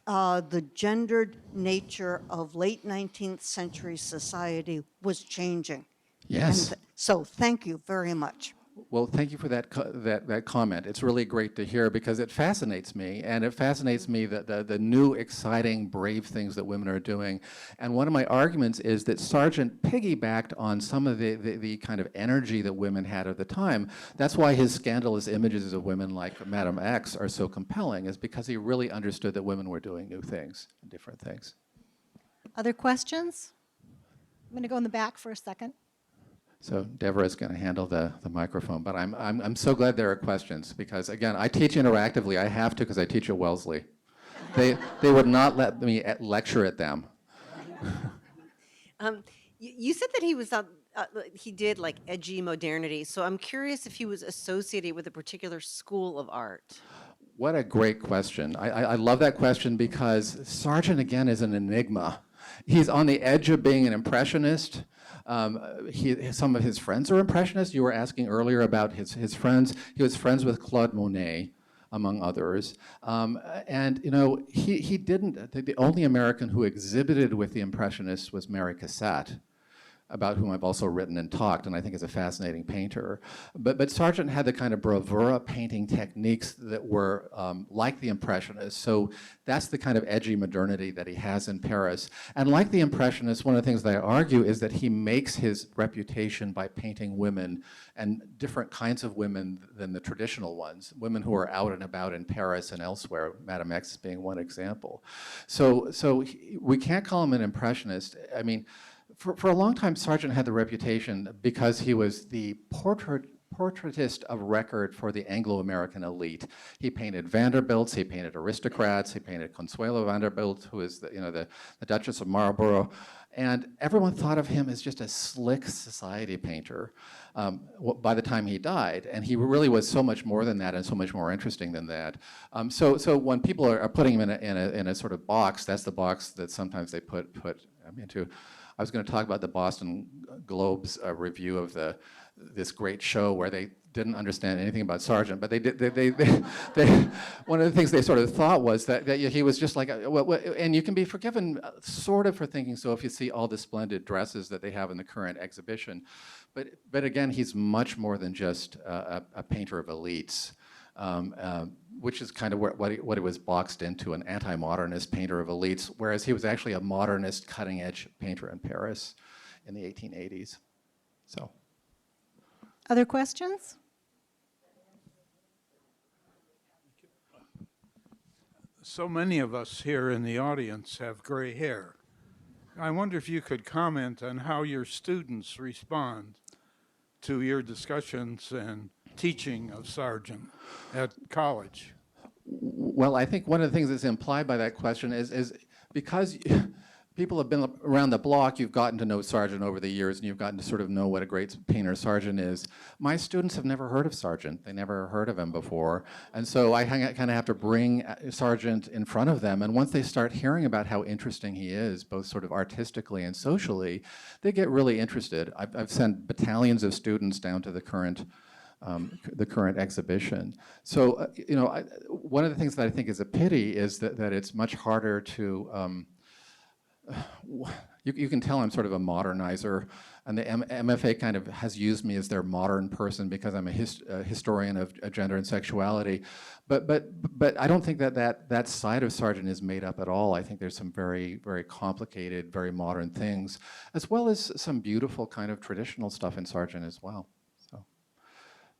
[SPEAKER 7] the gendered nature of late 19th century society was changing.
[SPEAKER 2] Yes.
[SPEAKER 7] And so thank you very much.
[SPEAKER 2] Well, thank you for that comment. It's really great to hear because it fascinates me, and it fascinates me that the new, exciting, brave things that women are doing. And one of my arguments is that Sargent piggybacked on some of the kind of energy that women had at the time. That's why his scandalous images of women like Madame X are so compelling, is because he really understood that women were doing new things and different things.
[SPEAKER 1] Other questions? I'm going to go in the back for a second.
[SPEAKER 2] So Deborah is going to handle the microphone, but I'm so glad there are questions because, again, I teach interactively. I have to because I teach at Wellesley. They would not let me lecture at them.
[SPEAKER 8] You said that he was he did like edgy modernity. So I'm curious if he was associated with a particular school of art.
[SPEAKER 2] What a great question. I love that question because Sargent, again, is an enigma. He's on the edge of being an impressionist. Some of his friends are impressionists. You were asking earlier about his friends. He was friends with Claude Monet, among others. And you know, he didn't, the only American who exhibited with the Impressionists was Mary Cassatt, about whom I've also written and talked, and I think is a fascinating painter. But Sargent had the kind of bravura painting techniques that were like the Impressionists, so that's the kind of edgy modernity that he has in Paris. And like the Impressionists, one of the things that I argue is that he makes his reputation by painting women, and different kinds of women than the traditional ones, women who are out and about in Paris and elsewhere, Madame X being one example. So we can't call him an Impressionist. I mean, for a long time, Sargent had the reputation because he was the portraitist of record for the Anglo-American elite. He painted Vanderbilts, he painted aristocrats, he painted Consuelo Vanderbilt, who is the Duchess of Marlborough, and everyone thought of him as just a slick society painter by the time he died. And he really was so much more than that and so much more interesting than that. So when people are putting him in a sort of box, that's the box that sometimes they put him into. I was going to talk about the Boston Globe's review of this great show where they didn't understand anything about Sargent, but they one of the things they sort of thought was that he was just like, and you can be forgiven sort of for thinking so if you see all the splendid dresses that they have in the current exhibition, but again, he's much more than just a painter of elites. which is kind of what he was boxed into, an anti-modernist painter of elites, whereas he was actually a modernist cutting-edge painter in Paris in the 1880s. So.
[SPEAKER 1] Other questions?
[SPEAKER 9] So many of us here in the audience have gray hair. I wonder if you could comment on how your students respond to your discussions and teaching of Sargent at college.
[SPEAKER 2] Well, I think one of the things that's implied by that question is because people have been around the block, you've gotten to know Sargent over the years, and you've gotten to sort of know what a great painter Sargent is. My students have never heard of Sargent. They never heard of him before. And so I kind of have to bring Sargent in front of them. And once they start hearing about how interesting he is, both sort of artistically and socially, they get really interested. I've sent battalions of students down to the current exhibition. So, one of the things that I think is a pity is that it's much harder to, you can tell I'm sort of a modernizer, and the MFA kind of has used me as their modern person because I'm a historian of gender and sexuality. But I don't think that side of Sargent is made up at all. I think there's some very, very complicated, very modern things, as well as some beautiful kind of traditional stuff in Sargent as well. So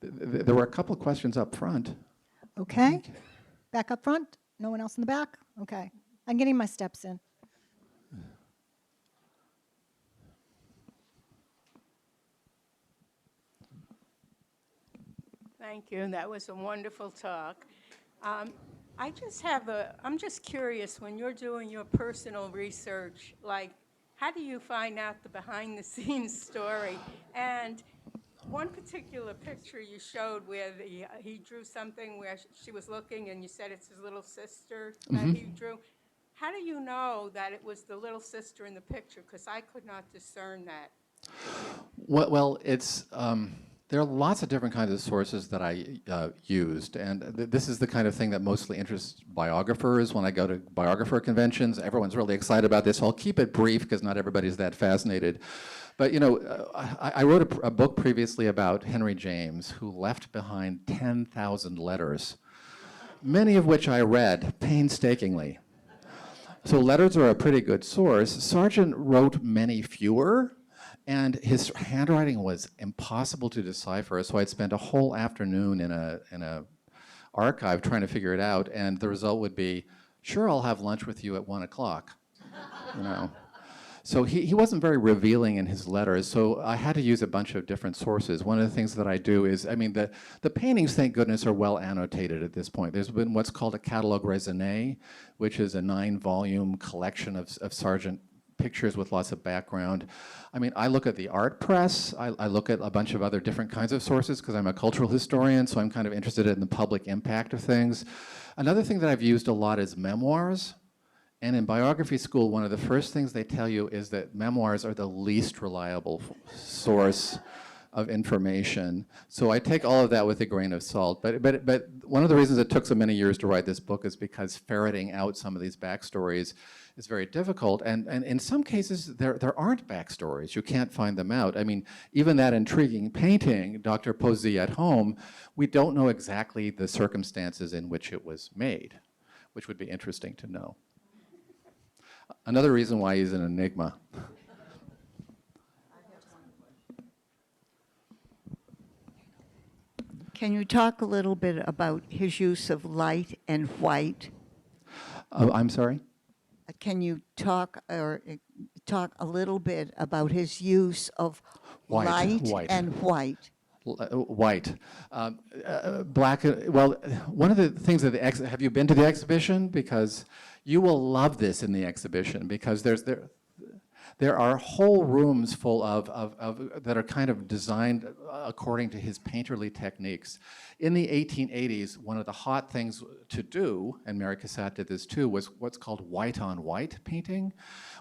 [SPEAKER 2] there were a couple of questions up front.
[SPEAKER 1] Okay. Back up front? No one else in the back? Okay. I'm getting my steps in.
[SPEAKER 10] Thank you. That was a wonderful talk. I'm just curious, when you're doing your personal research, like, how do you find out the behind-the-scenes story? And one particular picture you showed where he drew something where she was looking, and you said it's his little sister that he drew. How do you know that it was the little sister in the picture? Because I could not discern that.
[SPEAKER 2] Well, it's there are lots of different kinds of sources that I used, and this is the kind of thing that mostly interests biographers. When I go to biographer conventions, everyone's really excited about this. So I'll keep it brief because not everybody's that fascinated. But I wrote a book previously about Henry James, who left behind 10,000 letters, many of which I read painstakingly. So letters are a pretty good source. Sargent wrote many fewer, and his handwriting was impossible to decipher, so I'd spend a whole afternoon in a archive trying to figure it out, and the result would be, sure, I'll have lunch with you at 1 o'clock, So he wasn't very revealing in his letters, so I had to use a bunch of different sources. One of the things that I do is, the paintings, thank goodness, are well annotated at this point. There's been what's called a catalogue raisonné, which is a 9-volume collection of Sargent pictures with lots of background. I look at the art press. I look at a bunch of other different kinds of sources because I'm a cultural historian, so I'm kind of interested in the public impact of things. Another thing that I've used a lot is memoirs. And in biography school, one of the first things they tell you is that memoirs are the least reliable source of information. So I take all of that with a grain of salt. But one of the reasons it took so many years to write this book is because ferreting out some of these backstories is very difficult. And in some cases, there aren't backstories. You can't find them out. Even that intriguing painting, Dr. Posey at Home, we don't know exactly the circumstances in which it was made, which would be interesting to know. Another reason why he's an enigma.
[SPEAKER 7] Can you talk a little bit about his use of light and white?
[SPEAKER 2] I'm sorry?
[SPEAKER 7] Can you talk a little bit about his use of light and white?
[SPEAKER 2] White. Black, well, one of the things that have you been to the exhibition? Because you will love this in the exhibition, because there are whole rooms full of that are kind of designed according to his painterly techniques. In the 1880s, one of the hot things to do, and Mary Cassatt did this too, was what's called white-on-white painting,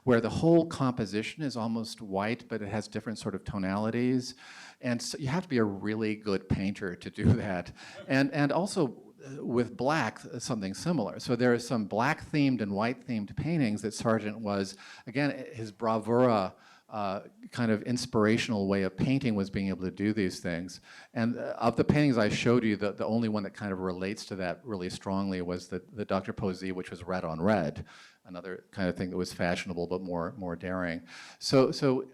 [SPEAKER 2] where the whole composition is almost white, but it has different sort of tonalities. And so you have to be a really good painter to do that. And also with black, something similar. So there are some black-themed and white-themed paintings that Sargent was, again, his bravura kind of inspirational way of painting was being able to do these things. And of the paintings I showed you, the only one that kind of relates to that really strongly was the Dr. Posey, which was red on red, another kind of thing that was fashionable but more daring. So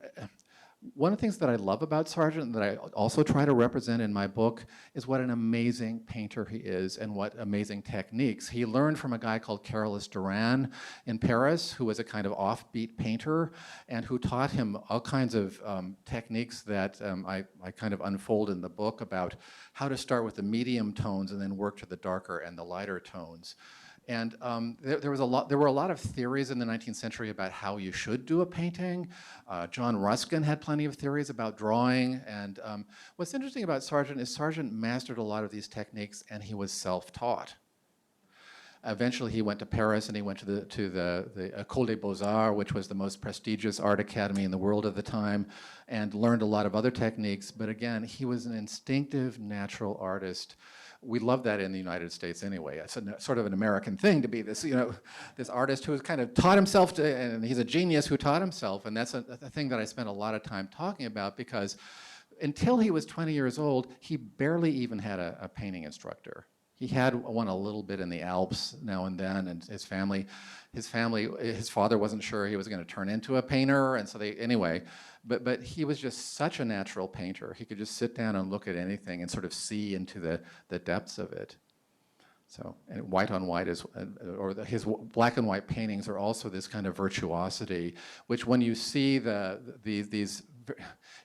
[SPEAKER 2] one of the things that I love about Sargent that I also try to represent in my book is what an amazing painter he is and what amazing techniques. He learned from a guy called Carolus Duran in Paris, who was a kind of offbeat painter and who taught him all kinds of techniques that I kind of unfold in the book about how to start with the medium tones and then work to the darker and the lighter tones. And there were a lot of theories in the 19th century about how you should do a painting. John Ruskin had plenty of theories about drawing. And what's interesting about Sargent is Sargent mastered a lot of these techniques, and he was self-taught. Eventually, he went to Paris, and he went to the École des Beaux-Arts, which was the most prestigious art academy in the world at the time, and learned a lot of other techniques. But again, he was an instinctive, natural artist. We love that in the United States anyway. It's sort of an American thing to be this, this artist who has kind of taught himself to, and he's a genius who taught himself. And that's a thing that I spent a lot of time talking about, because until he was 20 years old, he barely even had a painting instructor. He had one a little bit in the Alps now and then, and his father wasn't sure he was going to turn into a painter, and so anyway. But he was just such a natural painter. He could just sit down and look at anything and sort of see into the depths of it. So, and white on white his black and white paintings are also this kind of virtuosity, which when you see these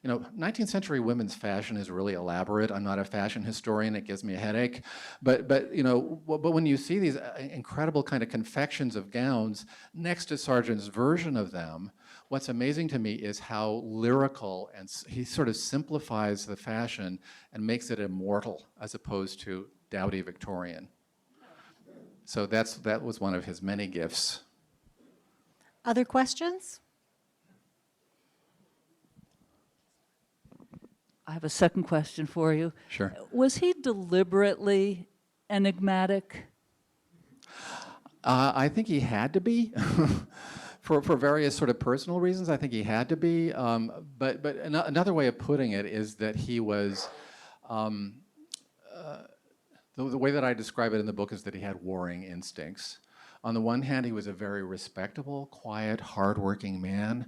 [SPEAKER 2] 19th century women's fashion is really elaborate. I'm not a fashion historian, it gives me a headache. But when you see these incredible kind of confections of gowns next to Sargent's version of them, what's amazing to me is how lyrical, and he sort of simplifies the fashion and makes it immortal as opposed to dowdy Victorian. So that was one of his many gifts.
[SPEAKER 1] Other questions?
[SPEAKER 5] I have a second question for you.
[SPEAKER 2] Sure.
[SPEAKER 5] Was he deliberately enigmatic?
[SPEAKER 2] I think he had to be. For various sort of personal reasons, I think he had to be. But another way of putting it is that he was, the way that I describe it in the book is that he had warring instincts. On the one hand, he was a very respectable, quiet, hardworking man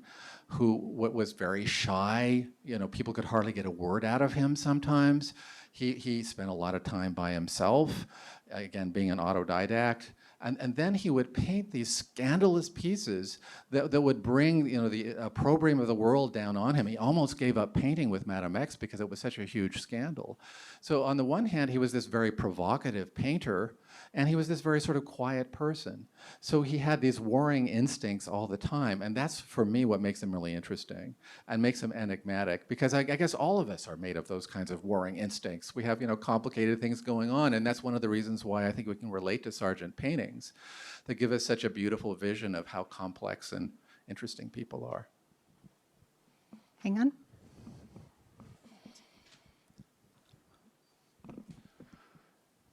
[SPEAKER 2] who was very shy. People could hardly get a word out of him sometimes. He spent a lot of time by himself, again, being an autodidact. And then he would paint these scandalous pieces that would bring the opprobrium of the world down on him. He almost gave up painting with Madame X because it was such a huge scandal. So on the one hand, he was this very provocative painter, and he was this very sort of quiet person. So he had these warring instincts all the time, and that's, for me, what makes him really interesting and makes him enigmatic, because I guess all of us are made of those kinds of warring instincts. We have, complicated things going on, and that's one of the reasons why I think we can relate to Sargent paintings that give us such a beautiful vision of how complex and interesting people are.
[SPEAKER 1] Hang on.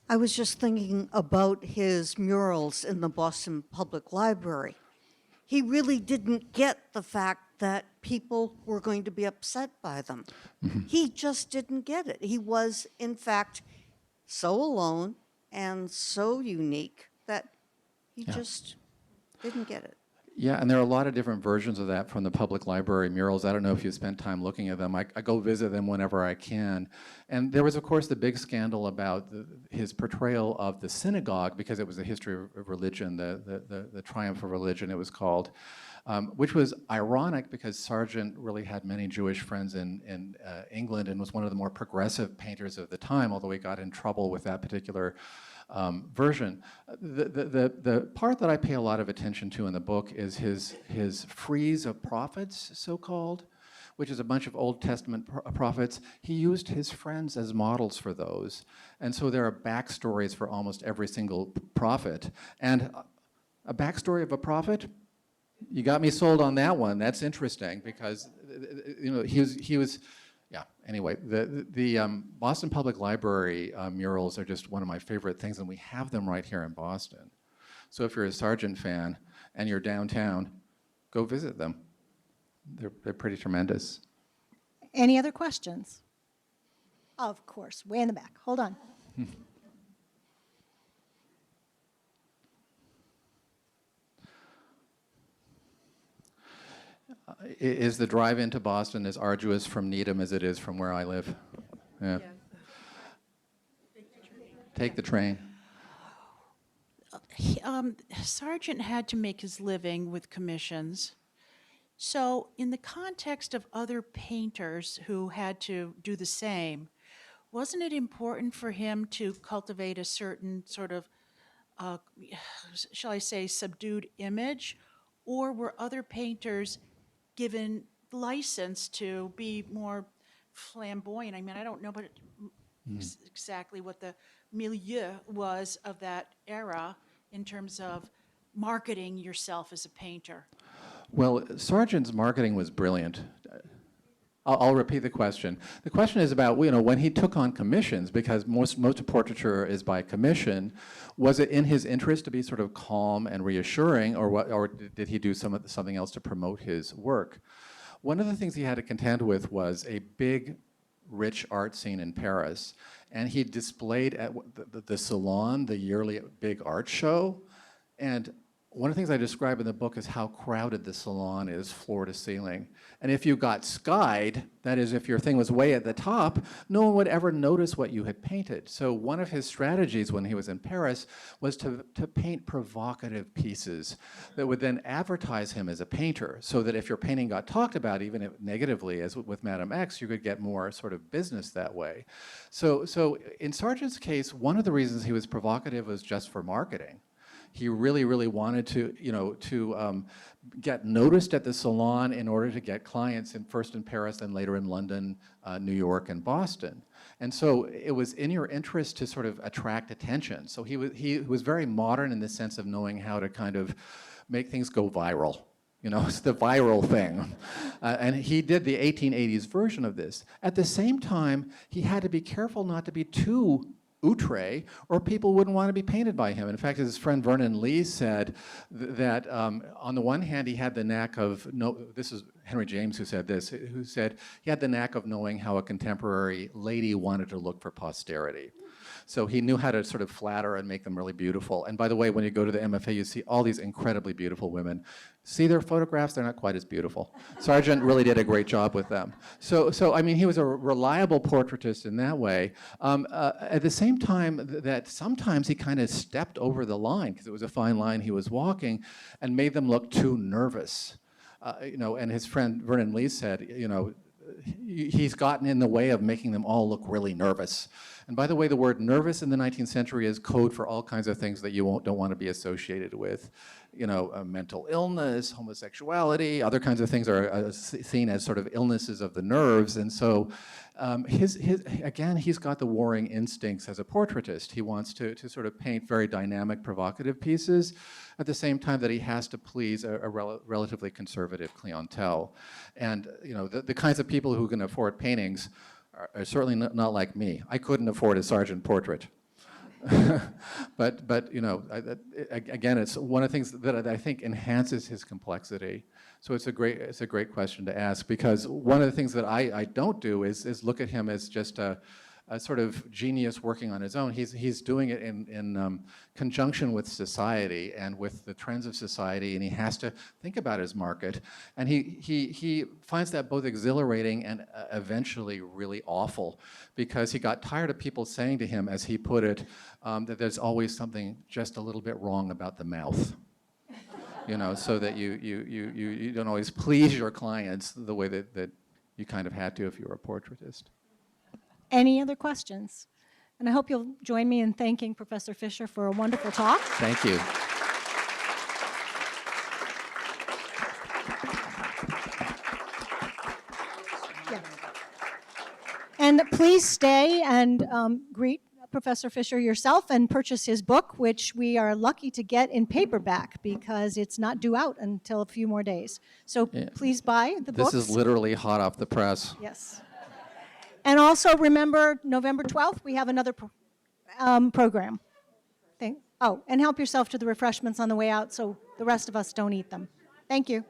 [SPEAKER 7] I was just thinking about his murals in the Boston Public Library. He really didn't get the fact that people were going to be upset by them. He just didn't get it. He was, in fact, so alone and so unique that he just didn't get it.
[SPEAKER 2] Yeah, and there are a lot of different versions of that from the public library murals. I don't know if you spent time looking at them. I go visit them whenever I can. And there was, of course, the big scandal about his portrayal of the synagogue, because it was the history of religion, the triumph of religion, it was called, which was ironic because Sargent really had many Jewish friends in England and was one of the more progressive painters of the time, although he got in trouble with that particular version. The part that I pay a lot of attention to in the book is his frieze of prophets, so-called, which is a bunch of Old Testament prophets. He used his friends as models for those. And so there are backstories for almost every single prophet. And a backstory of a prophet, you got me sold on that one. That's interesting because he was yeah, anyway, the Boston Public Library murals are just one of my favorite things, and we have them right here in Boston. So if you're a Sargent fan and you're downtown, go visit them. They're pretty tremendous.
[SPEAKER 1] Any other questions? Of course, way in the back. Hold on.
[SPEAKER 2] Is the drive into Boston as arduous from Needham as it is from where I live? Yeah. Take the train.
[SPEAKER 3] Sargent had to make his living with commissions. So, in the context of other painters who had to do the same, wasn't it important for him to cultivate a certain sort of, shall I say, subdued image? Or were other painters given license to be more flamboyant? I mean, I don't know but exactly what the milieu was of that era in terms of marketing yourself as a painter.
[SPEAKER 2] Well, Sargent's marketing was brilliant. I'll repeat the question. The question is about, when he took on commissions, because most of portraiture is by commission, was it in his interest to be sort of calm and reassuring, or did he do something else to promote his work? One of the things he had to contend with was a big, rich art scene in Paris, and he displayed at the Salon, the yearly big art show, and one of the things I describe in the book is how crowded the Salon is, floor to ceiling. And if you got skied, that is, if your thing was way at the top, no one would ever notice what you had painted. So one of his strategies when he was in Paris was to paint provocative pieces that would then advertise him as a painter, so that if your painting got talked about, even if negatively, as with Madame X, you could get more sort of business that way. So in Sargent's case, one of the reasons he was provocative was just for marketing. He really, really wanted to get noticed at the Salon in order to get clients, first in Paris and later in London, New York, and Boston. And so it was in your interest to sort of attract attention. So he was very modern in the sense of knowing how to kind of make things go viral. It's the viral thing. And he did the 1880s version of this. At the same time, he had to be careful not to be too outre, or people wouldn't want to be painted by him. In fact, his friend Vernon Lee said that on the one hand, he had the knack of, this is Henry James who said this, who said he had the knack of knowing how a contemporary lady wanted to look for posterity. So he knew how to sort of flatter and make them really beautiful. And by the way, when you go to the MFA, you see all these incredibly beautiful women. See their photographs, they're not quite as beautiful. Sargent really did a great job with them. So I mean, he was a reliable portraitist in that way. At the same time that sometimes he kind of stepped over the line, because it was a fine line he was walking, and made them look too nervous. And his friend Vernon Lee said, he's gotten in the way of making them all look really nervous. And by the way, the word nervous in the 19th century is code for all kinds of things that you don't want to be associated with. Mental illness, homosexuality, other kinds of things are seen as sort of illnesses of the nerves. And so again, he's got the warring instincts as a portraitist. He wants to sort of paint very dynamic, provocative pieces at the same time that he has to please a relatively conservative clientele. And the kinds of people who can afford paintings are certainly not like me. I couldn't afford a Sargent portrait. but again, it's one of the things that I think enhances his complexity. So it's a great question to ask, because one of the things that I don't do is look at him as just a sort of genius working on his own. He's doing it in conjunction with society and with the trends of society, and he has to think about his market. And he finds that both exhilarating and eventually really awful, because he got tired of people saying to him, as he put it, that there's always something just a little bit wrong about the mouth. So that you don't always please your clients the way that you kind of had to if you were a portraitist.
[SPEAKER 1] Any other questions? And I hope you'll join me in thanking Professor Fisher for a wonderful talk.
[SPEAKER 2] Thank you.
[SPEAKER 1] Yeah. And please stay and greet Professor Fisher yourself and purchase his book, which we are lucky to get in paperback because it's not due out until a few more days. So please buy the book.
[SPEAKER 2] This is literally hot off the press.
[SPEAKER 1] Yes. And also remember, November 12th, we have another program. And help yourself to the refreshments on the way out so the rest of us don't eat them. Thank you.